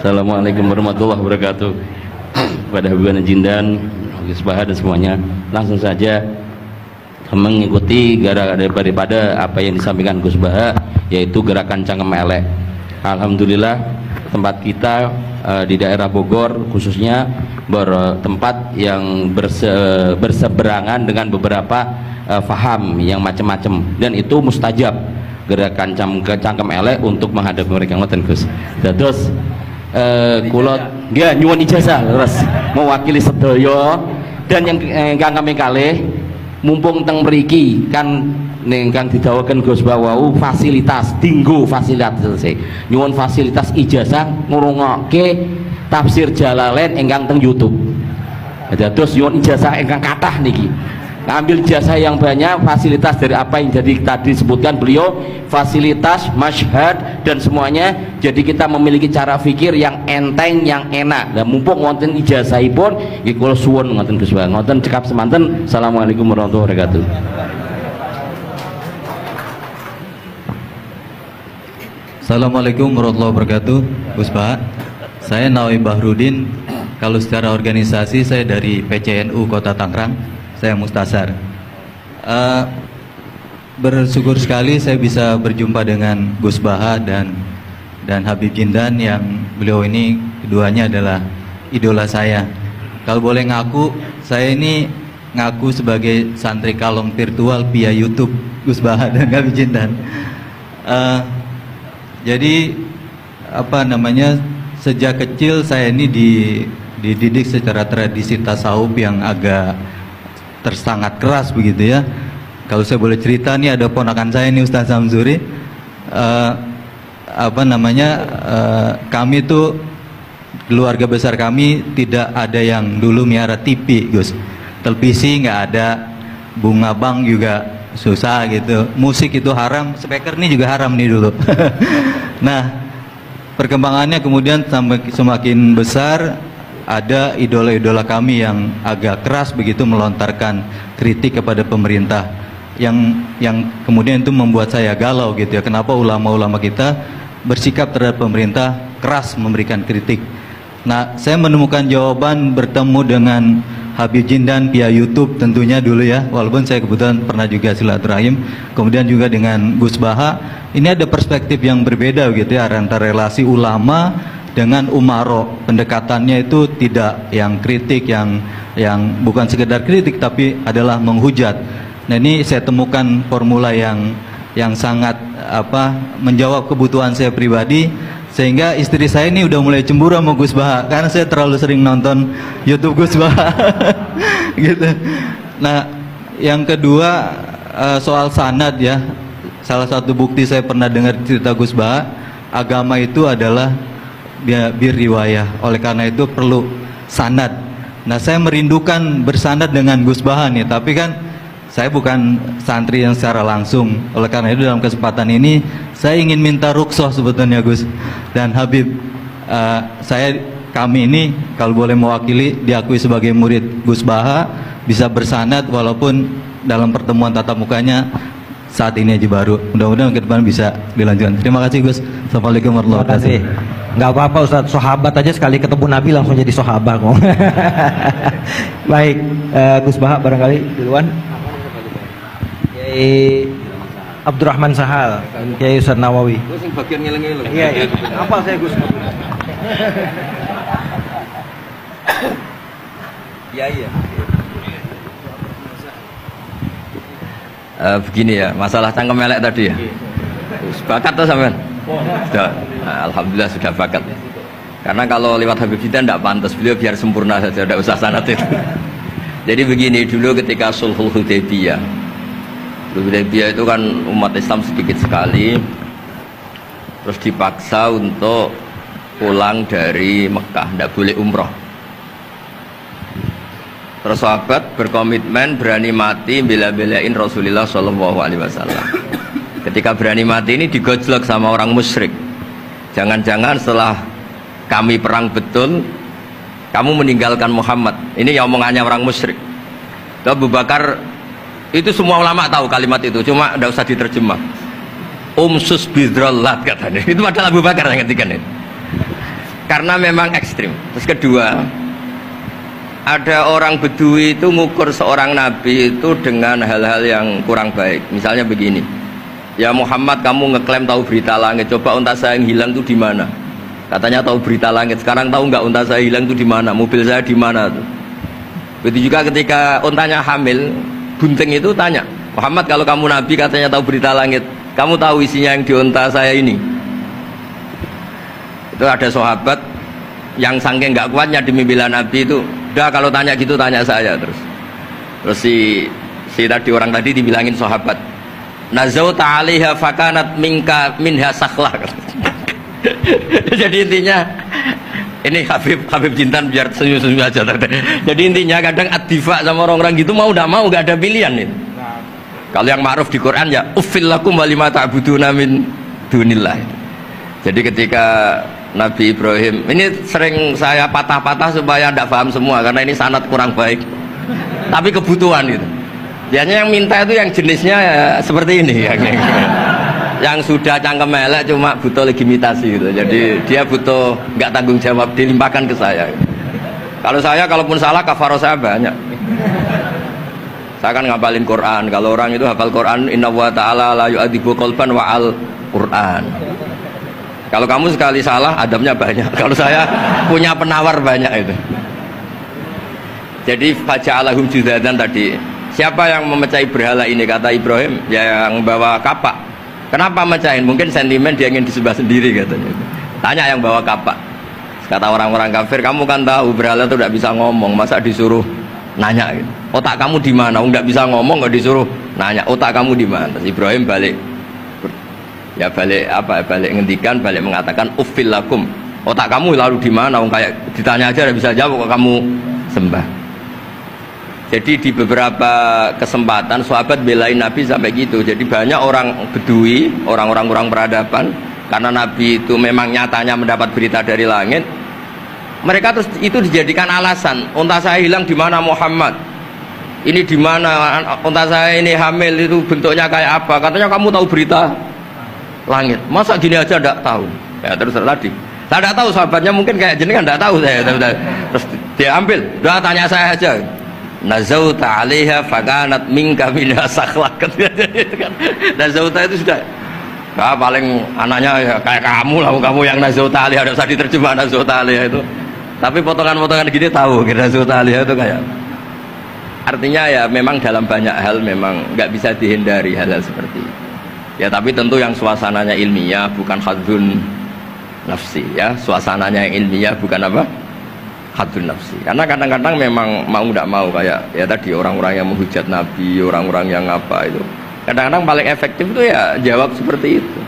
Assalamualaikum warahmatullahi wabarakatuh. Pada Habibana Jindan, Gus Baha dan semuanya, langsung saja mengikuti daripada apa yang disampaikan Gus Baha, yaitu gerakan cangkem elek. Alhamdulillah tempat kita di daerah Bogor khususnya bertempat yang berseberangan dengan beberapa faham yang macam-macam, dan itu mustajab gerakan cangkem elek untuk menghadapi mereka. Ngoten Gus. Terus kulot nggih nyuwun ijazah terus mewakili sedaya, dan yang kami kalih mumpung teng mriki kan ingkang didhawuhaken Gus Bawau fasilitas dinggo fasilitas nyuwun fasilitas ijazah ngrungokke tafsir Jalalain ingkang teng YouTube. Terus nyuwun ijazah ingkang kathah niki. Ambil ijazah yang banyak, fasilitas dari apa yang jadi tadi disebutkan beliau, fasilitas, masyhad dan semuanya. Jadi kita memiliki cara fikir yang enteng, yang enak. Dan mumpung wonten ijazahipun nggih kula suwun ngoten Gus Bang. Ngoten cekap semanten. Assalamualaikum warahmatullahi wabarakatuh. Assalamualaikum warahmatullahi wabarakatuh. Gus Bah, saya Nawawi Bahrudin. Kalau secara organisasi saya dari PCNU Kota Tangerang. Saya Mustasar. Bersyukur sekali saya bisa berjumpa dengan Gus Baha dan Habib Jindan, yang beliau ini keduanya adalah idola saya. Kalau boleh ngaku, saya ini ngaku sebagai santri kalong virtual via YouTube Gus Baha dan Habib Jindan. Jadi apa namanya, sejak kecil saya ini dididik secara tradisi tasawuf yang agak tersangat keras begitu ya. Kalau saya boleh cerita nih, ada ponakan saya nih Ustaz Samsuri, kami tuh keluarga besar kami tidak ada yang dulu miara TV Gus, televisi nggak ada, bunga bank juga susah gitu, musik itu haram, speaker nih juga haram nih dulu. Nah perkembangannya kemudian semakin besar, ada idola-idola kami yang agak keras begitu melontarkan kritik kepada pemerintah, yang kemudian itu membuat saya galau gitu ya, kenapa ulama-ulama kita bersikap terhadap pemerintah keras memberikan kritik. Nah saya menemukan jawaban bertemu dengan Habib Jindan via YouTube tentunya dulu ya, walaupun saya kebetulan pernah juga silaturahim, kemudian juga dengan Gus Baha. Ini ada perspektif yang berbeda gitu ya, antara relasi ulama dengan umaro. Pendekatannya itu tidak yang kritik, yang bukan sekedar kritik tapi adalah menghujat. Nah ini saya temukan formula yang sangat menjawab kebutuhan saya pribadi, sehingga istri saya ini udah mulai cemburu sama Gus Baha karena saya terlalu sering nonton YouTube Gus Baha. Gitu. Nah yang kedua, soal sanad ya, salah satu bukti saya pernah dengar cerita Gus Baha, agama itu adalah bir riwayah, oleh karena itu perlu sanad. Nah saya merindukan bersanad dengan Gus Baha nih, tapi kan saya bukan santri yang secara langsung, oleh karena itu dalam kesempatan ini saya ingin minta rukhsah sebetulnya Gus dan Habib, kami ini kalau boleh mewakili diakui sebagai murid Gus Baha, bisa bersanad walaupun dalam pertemuan tatap mukanya saat ini aja baru. Mudah-mudahan ke depan bisa dilanjutkan. Terima kasih Gus. Assalamualaikum warahmatullahi wabarakatuh. Nggak apa-apa Ustaz, sahabat aja sekali ketemu Nabi langsung jadi sahabat kok. Baik, Gus Baha barangkali duluan. Kiai Abdurrahman Sahal, Kiai Ustaz Nawawi. Gus yang bagian ngeleng-ngeleng. Iya, apa saya Gus? Iya. Begini ya, masalah cangkem elek tadi ya. Bakat tuh sampean? Sudah, alhamdulillah sudah bakat. Karena kalau lewat Habib Jindan tidak pantas, beliau biar sempurna saja, tidak usah sanad itu. Jadi begini, dulu ketika Sulhul Hudaybiyah itu kan umat Islam sedikit sekali, terus dipaksa untuk pulang dari Mekah, tidak boleh umroh. Terus sahabat berkomitmen berani mati bela-belain Rasulullah SAW. Ketika berani mati ini digojlok sama orang musyrik. Jangan-jangan setelah kami perang betul, kamu meninggalkan Muhammad. Ini yang omongannya orang musyrik. Abu Bakar, itu semua ulama tahu kalimat itu, cuma tidak usah diterjemah. Umsus bidrollat katanya. Itu adalah Abu Bakar yang ketikan itu. karena memang ekstrim. Terus kedua, ada orang Bedui itu ngukur seorang nabi itu dengan hal-hal yang kurang baik. Misalnya begini, ya Muhammad, kamu ngeklaim tahu berita langit, coba unta saya yang hilang itu di mana? Katanya tahu berita langit, sekarang tahu nggak unta saya hilang itu di mana? Mobil saya di mana tuh? Begitu juga ketika untanya hamil, bunting itu tanya, Muhammad, kalau kamu nabi katanya tahu berita langit, kamu tahu isinya yang di unta saya ini? Itu ada sahabat yang saking nggak kuatnya demi bela nabi itu, udah kalau tanya gitu tanya saya terus. Terus si tadi orang tadi dibilangin sahabat, nazauta 'alaiha fakanat minha sakhlah. Jadi intinya ini Habib Jintan biar senyum-senyum aja. Jadi intinya kadang ad-difa sama orang-orang gitu mau tidak mau nggak ada pilihan itu. Kalau yang ma'ruf di Quran ya uffil lakum wa lima ta'buduna min dunillah. Jadi ketika Nabi Ibrahim ini sering saya patah-patah supaya tidak paham semua karena ini sanad kurang baik. Tapi kebutuhan itu. Biasanya yang minta itu yang jenisnya ya, seperti ini yang sudah cangkem elek cuma butuh legitimasi gitu. Jadi dia butuh nggak tanggung jawab, dilimpahkan ke saya. Kalau saya kalaupun salah kafaroh saya banyak. Saya kan ngapalin Quran. Kalau orang itu hafal Quran, inna wa ta'ala la yu'adzibu qalban wa al Quran. Kalau kamu sekali salah adabnya banyak. Kalau saya punya penawar banyak itu. Jadi faja'alahum judadan tadi. Siapa yang memecahi berhala ini? Kata Ibrahim, ya yang bawa kapak. Kenapa mecahin? Mungkin sentimen dia ingin disembah sendiri katanya. Tanya yang bawa kapak. Kata orang-orang kafir, kamu kan tahu berhala itu tidak bisa ngomong, masa disuruh nanya gitu. Otak kamu di mana? Nggak bisa ngomong, nggak disuruh nanya. Otak kamu di mana? Ibrahim balik, ya balik apa? Balik ngendikan, balik mengatakan uffil lakum. Otak kamu lalu di mana? Kayak ditanya aja tidak bisa jawab, kok kamu sembah. Jadi di beberapa kesempatan sahabat belain Nabi sampai gitu. Jadi banyak orang Bedui, orang-orang kurang peradaban, karena Nabi itu memang nyatanya mendapat berita dari langit. Mereka terus itu dijadikan alasan. Unta saya hilang di mana Muhammad? Ini di mana? Unta saya ini hamil itu bentuknya kayak apa? Katanya kamu tahu berita langit. Masa gini aja enggak tahu? Ya terus tadi. Saya enggak tahu, sahabatnya mungkin kayak jenengan enggak tahu saya. Terus dia ambil, udah tanya saya aja. Nazauta 'alaiha fakanat minka minha sakhlah. Nazauta itu sudah paling anaknya ya, kayak kamu lah, kamu yang nazauta 'alaiha, ada usah diterjemah nazauta 'alaiha itu. Tapi potongan-potongan gini tahu nazauta 'alaiha itu kayak. Artinya ya memang dalam banyak hal memang nggak bisa dihindari hal-hal seperti itu. Ya tapi tentu yang suasananya ilmiah bukan hadzun nafsi ya, suasananya yang ilmiah bukan apa? Hadun nafsi. Karena kadang-kadang memang mau tidak mau kayak ya tadi orang-orang yang menghujat Nabi, orang-orang yang apa itu. Kadang-kadang paling efektif itu ya jawab seperti itu.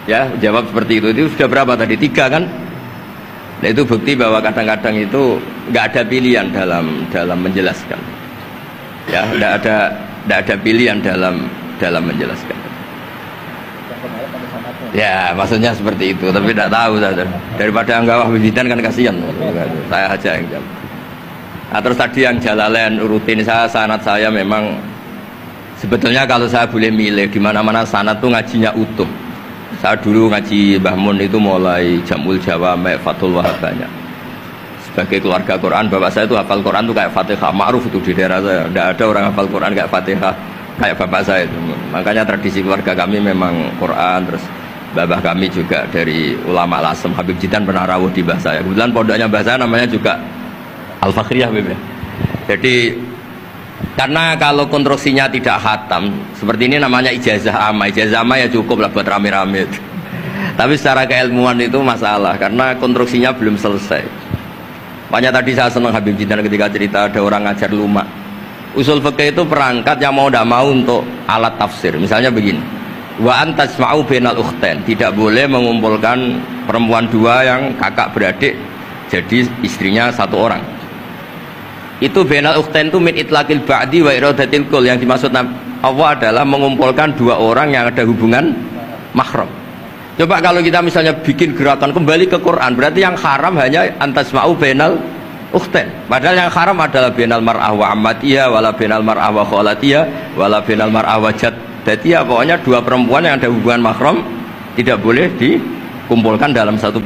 Ya, jawab seperti itu. Itu sudah berapa tadi? 3 kan? Nah, itu bukti bahwa kadang-kadang itu nggak ada pilihan dalam menjelaskan. Ya, nggak ada pilihan dalam menjelaskan. Ya, maksudnya seperti itu, tapi tidak tahu saja. Daripada anggap bibitan kan kasihan. Saya aja yang jawab. Nah, terus tadi yang Jalalain rutin sanad saya memang sebetulnya kalau saya boleh milih di mana-mana sanad tuh ngajinya utuh. Saya dulu ngaji Mbah Mun itu mulai Jamul Jawami, Fathul Wahab banyak. Sebagai keluarga Quran, bapak saya itu hafal Quran tuh kayak Fatihah, ma'ruf itu di daerah saya. Tidak ada orang hafal Quran kayak Fatihah kayak bapak saya itu. Makanya tradisi keluarga kami memang Quran. Terus babah kami juga dari ulama Lasem, Habib Jidan pernah rawuh di mbah saya. Kebetulan pondoknya mbah saya namanya juga Al-Fakhriyah Habib. Jadi karena kalau konstruksinya tidak khatam seperti ini namanya ijazah amma. Ijazah amma ya cukup lah buat rame-rame. Tapi secara keilmuan itu masalah karena konstruksinya belum selesai. Makanya tadi saya senang Habib Jidan ketika cerita ada orang ngajar lumak. Usul fikih itu perangkat yang mau tidak mau untuk alat tafsir. Misalnya begini, wa antasma'u bainal ukhtain, tidak boleh mengumpulkan perempuan 2 yang kakak beradik jadi istrinya 1 orang. Itu bainal ukhtain itu min itlaqil ba'di wa iradatil kul, yang dimaksud Allah adalah mengumpulkan 2 orang yang ada hubungan mahram. Coba kalau kita misalnya bikin gerakan kembali ke Quran, berarti yang haram hanya antasma'u bainal ukhtain. Padahal yang haram adalah bainal mar'ah wa ammatiyah wala bainal mar'ah wa khalatiyah wala bainal mar'ah wa jaddatiyah. Pokoknya 2 perempuan yang ada hubungan mahram tidak boleh dikumpulkan dalam satu